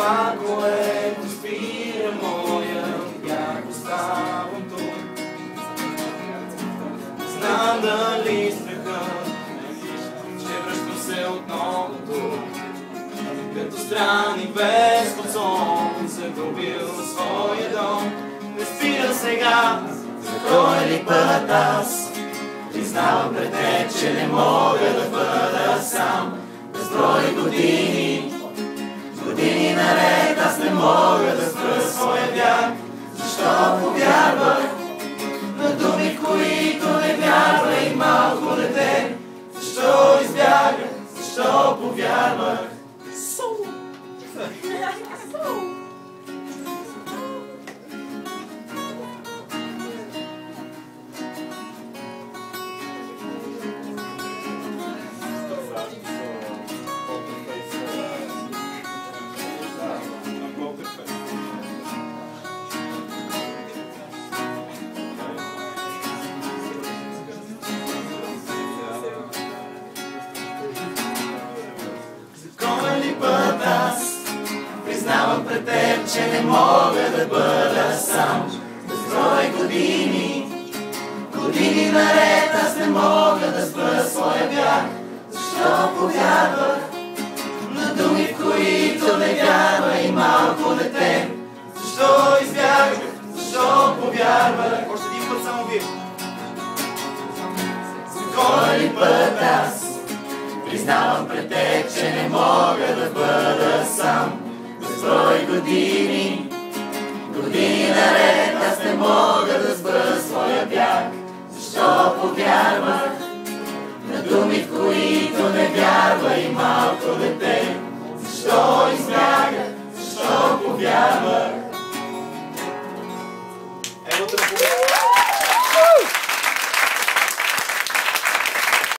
това, което спира моя бяг, оставам тук. Знам дали страхът ще връщам се отново тук, като странник без под сон, загубил своя дом. Не спира сега, за кой ли път аз признавам пред теб, че не мога да бъда сам. Безброй години, години наред аз не мога да спра своя бяг. Защо повярвах на думи, в които не вярва и малко дете? Защо избягах, защо повярвах? Път аз признавам пред теб, че не мога да бъда сам. Безброй години, години наред аз не мога да спра своя бяг. Защо повярвах на думи, в които не вярва и малко дете? Защо избягах, защо повярвах? Още един път само вие. За кой ли път аз признавам пред теб, че не мога да бъда сам. Безброй години, години наред аз не мога да спра своя бяг. Защо повярвах на думи, в които не вярва и малко дете? Защо избягах, защо повярвах? Ево да